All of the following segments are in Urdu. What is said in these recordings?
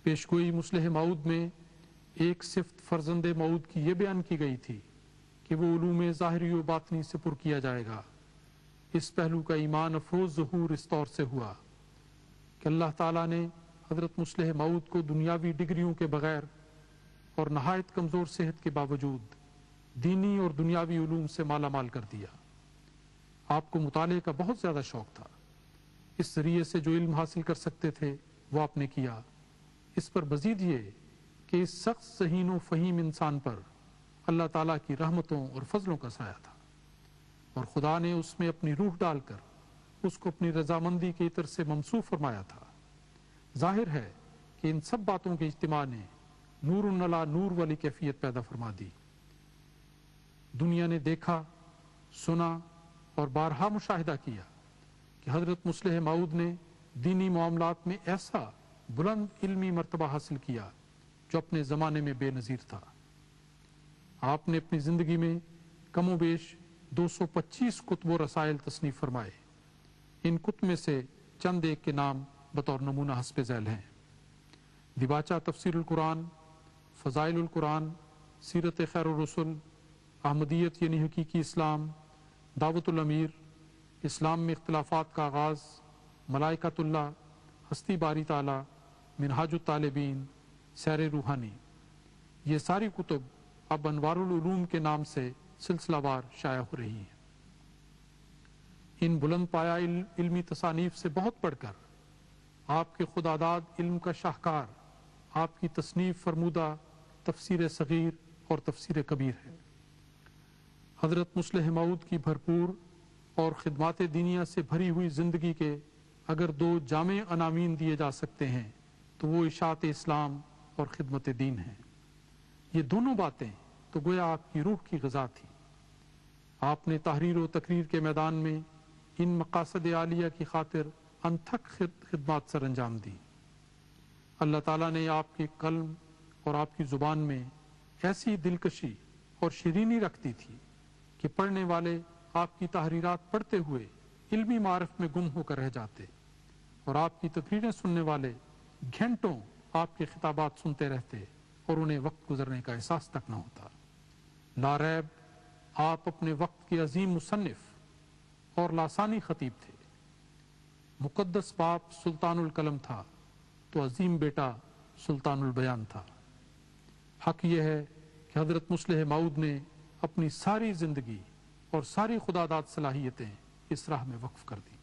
پیشگوئی مصلح موعود میں ایک صفت فرزند موعود کی یہ بیان کی گئی تھی کہ وہ علوم ظاہری و باطنی سے پر کیا جائے گا۔ اس پہلو کا ایمان افروز ظہور اس طور سے ہوا کہ اللہ تعالیٰ نے حضرت مصلح موعود کو دنیاوی ڈگریوں کے بغیر اور نہایت کمزور صحت کے باوجود دینی اور دنیاوی علوم سے مالا مال کر دیا۔ آپ کو مطالعے کا بہت زیادہ شوق تھا، اس ذریعے سے جو علم حاصل کر سکتے تھے وہ آپ نے کیا۔ اس پر مزید یہ کہ اس سخت ذہین و فہیم انسان پر اللہ تعالیٰ کی رحمتوں اور فضلوں کا سایہ تھا، اور خدا نے اس میں اپنی روح ڈال کر اس کو اپنی رضامندی کے عطر سے ممسوح فرمایا تھا۔ ظاہر ہے کہ ان سب باتوں کے اجتماع نے نور علی نور والی کیفیت پیدا فرما دی۔ دنیا نے دیکھا، سنا اور بارہا مشاہدہ کیا کہ حضرت مصلح موعود نے دینی معاملات میں ایسا بلند علمی مرتبہ حاصل کیا جو اپنے زمانے میں بے نظیر تھا۔ آپ نے اپنی زندگی میں کم و بیش 225 کتب و رسائل تصنیف فرمائے۔ ان کتب میں سے چند ایک کے نام بطور نمونہ حسب ذیل ہیں: دیباچہ تفسیر القرآن، فضائل القرآن، سیرت خیر الرسل، احمدیت یعنی حقیقی اسلام، دعوت الامیر، اسلام میں اختلافات کا آغاز، ملائکۃ اللہ، ہستی باری تعالیٰ، منہاج الطالبین، سیر روحانی۔ یہ ساری کتب اب انوار العلوم کے نام سے سلسلہ وار شائع ہو رہی ہیں۔ ان بلند پایا علمی تصانیف سے بہت بڑھ کر آپ کے خداداد علم کا شاہکار آپ کی تصنیف فرمودہ تفسیر صغیر اور تفسیر کبیر ہے۔ حضرت مصلح موعود کی بھرپور اور خدمات دینیہ سے بھری ہوئی زندگی کے اگر دو جامع عناوین دیے جا سکتے ہیں تو وہ اشاعت اسلام اور خدمت دین ہیں۔ یہ دونوں باتیں تو گویا آپ کی روح کی غذا تھی۔ آپ نے تحریر و تقریر کے میدان میں ان مقاصد عالیہ کی خاطر انتھک خدمات سر انجام دی۔ اللہ تعالیٰ نے آپ کے قلم اور آپ کی زبان میں ایسی دلکشی اور شیرینی رکھ دی تھی کہ پڑھنے والے آپ کی تحریرات پڑھتے ہوئے علمی معرف میں گم ہو کر رہ جاتے، اور آپ کی تقریریں سننے والے گھنٹوں آپ کے خطابات سنتے رہتے اور انہیں وقت گزرنے کا احساس تک نہ ہوتا۔ لا ریب آپ اپنے وقت کے عظیم مصنف اور لاسانی خطیب تھے۔ مقدس باپ سلطان القلم تھا تو عظیم بیٹا سلطان البیان تھا۔ حق یہ ہے کہ حضرت مصلح موعود نے اپنی ساری زندگی اور ساری خداداد صلاحیتیں اس راہ میں وقف کر دی۔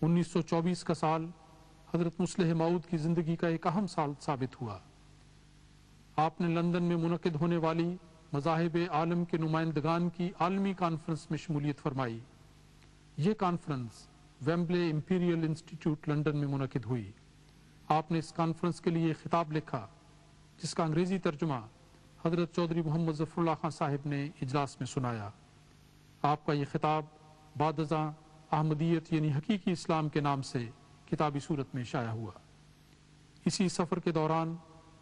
1924 کا سال حضرت مصلح موعود کی زندگی کا ایک اہم سال ثابت ہوا۔ آپ نے لندن میں منعقد ہونے والی مذاہب عالم کے نمائندگان کی عالمی کانفرنس میں شمولیت فرمائی۔ یہ conference Wembley Imperial institute London میں منعقد ہوئی۔ آپ نے اس کانفرنس کے لیے خطاب لکھا جس کا انگریزی ترجمہ حضرت چودھری محمد ظفر اللہ خان صاحب نے اجلاس میں سنایا۔ آپ کا یہ خطاب بعد ازاں احمدیت یعنی حقیقی اسلام کے نام سے کتابی صورت میں شائع ہوا۔ اسی سفر کے دوران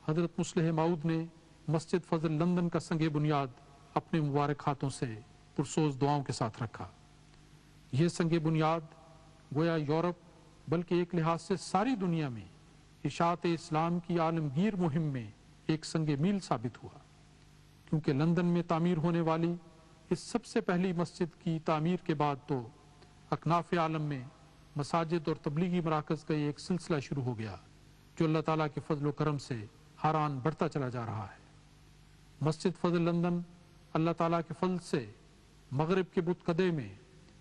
حضرت مصلح موعود نے مسجد فضل لندن کا سنگ بنیاد اپنے مبارک ہاتھوں سے پرسوز دعاؤں کے ساتھ رکھا۔ یہ سنگ بنیاد گویا یورپ بلکہ ایک لحاظ سے ساری دنیا میں اشاعت اسلام کی عالمگیر مہم میں ایک سنگ میل ثابت ہوا، کیونکہ لندن میں تعمیر ہونے والی اس سب سے پہلی مسجد کی تعمیر کے بعد تو اکناف عالم میں مساجد اور تبلیغی مراکز کا ایک سلسلہ شروع ہو گیا جو اللہ تعالیٰ کے فضل و کرم سے ہاران بڑھتا چلا جا رہا ہے۔ مسجد فضل لندن اللہ تعالیٰ کے فضل سے مغرب کے بت قدے میں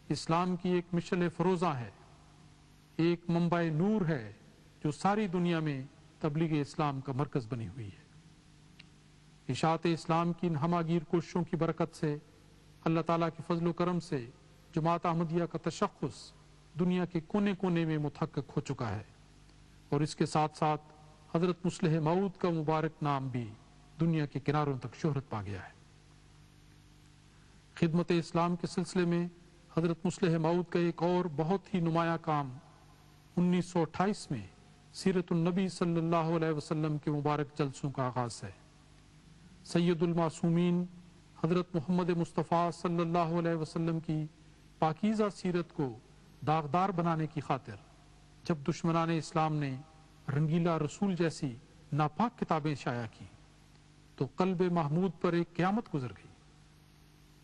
اسلام کی ایک مشعل فروزاں ہے، ایک منبع نور ہے جو ساری دنیا میں تبلیغ اسلام کا مرکز بنی ہوئی ہے۔ اشاعت اسلام کی ان ہماگیر کوششوں کی برکت سے اللہ تعالیٰ کے فضل و کرم سے جماعت احمدیہ کا تشخص دنیا کے کونے کونے میں متحقق ہو چکا ہے، اور اس کے ساتھ ساتھ حضرت مصلح موعود کا مبارک نام بھی دنیا کے کناروں تک شہرت پا گیا ہے۔ خدمت اسلام کے سلسلے میں حضرت مصلح موعود کا ایک اور بہت ہی نمایاں کام 1928 میں سیرت النبی صلی اللہ علیہ وسلم کے مبارک جلسوں کا آغاز ہے۔ سید المعصومین حضرت محمد مصطفیٰ صلی اللہ علیہ وسلم کی پاکیزہ سیرت کو داغدار بنانے کی خاطر جب دشمنان اسلام نے رنگیلا رسول جیسی ناپاک کتابیں شائع کی تو قلب محمود پر ایک قیامت گزر گئی۔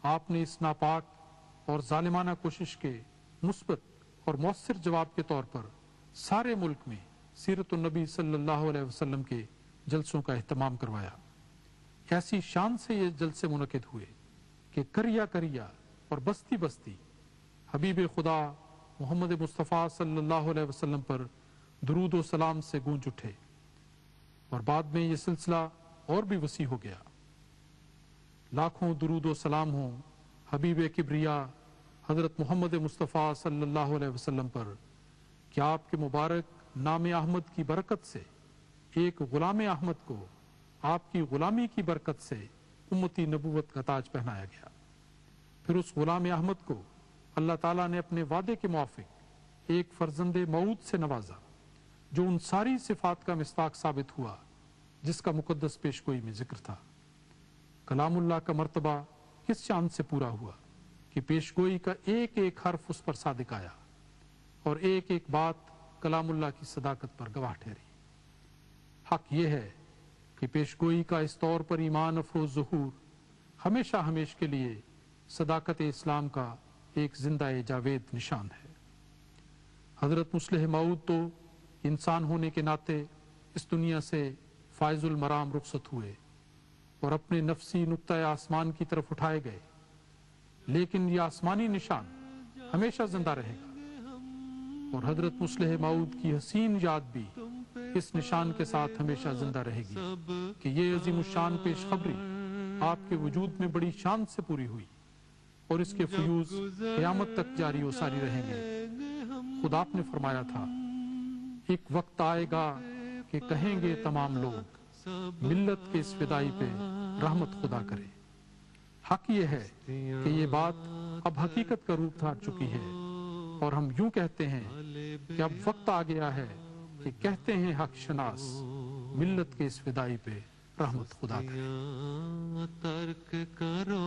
آپ نے اس ناپاک اور ظالمانہ کوشش کے مثبت اور مؤثر جواب کے طور پر سارے ملک میں سیرت النبی صلی اللہ علیہ وسلم کے جلسوں کا اہتمام کروایا۔ ایسی شان سے یہ جلسے منعقد ہوئے کہ کریا کریا اور بستی بستی حبیب خدا محمد مصطفیٰ صلی اللہ علیہ وسلم پر درود و سلام سے گونج اٹھے، اور بعد میں یہ سلسلہ اور بھی وسیع ہو گیا۔ لاکھوں درود و سلام ہوں حبیب کبریا حضرت محمد مصطفیٰ صلی اللہ علیہ وسلم پر کہ آپ کے مبارک نام احمد کی برکت سے ایک غلام احمد کو آپ کی غلامی کی برکت سے امتی نبوت کا تاج پہنایا گیا۔ پھر اس غلام احمد کو اللہ تعالیٰ نے اپنے وعدے کے موافق ایک فرزند موعود سے نوازا جو ان ساری صفات کا مصداق ثابت ہوا جس کا مقدس پیشگوئی میں ذکر تھا۔ کلام اللہ کا مرتبہ کس شان سے پورا ہوا کہ پیشگوئی کا ایک ایک حرف اس پر صادق آیا اور ایک ایک بات کلام اللہ کی صداقت پر گواہ ٹھہری۔ حق یہ ہے کہ پیشگوئی کا اس طور پر ایمان افروز ظہور ہمیشہ ہمیش کے لیے صداقت اسلام کا ایک زندہ جاوید نشان ہے۔ حضرت مصلح موعود تو انسان ہونے کے ناطے اس دنیا سے فائز المرام رخصت ہوئے اور اپنے نفسی نقطہ آسمان کی طرف اٹھائے گئے، لیکن یہ آسمانی نشان ہمیشہ زندہ رہے گا، اور حضرت مصلح موعود کی حسین یاد بھی اس نشان کے ساتھ ہمیشہ زندہ رہے گی کہ یہ عظیم الشان پیش خبری آپ کے وجود میں بڑی شان سے پوری ہوئی اور اس کے فیوز قیامت تک جاری و ساری رہیں گے۔ خود آپ نے فرمایا تھا، ایک وقت آئے گا کہ کہیں گے تمام لوگ ملت کے اس فدائی پہ رحمت خدا کرے۔ حق یہ ہے کہ یہ بات اب حقیقت کا روپ دھار چکی ہے، اور ہم یوں کہتے ہیں کہ اب وقت آ گیا ہے کہ کہتے ہیں حق شناس ملت کے اس فدائی پہ رحمت خدا کرے۔ ترک کرو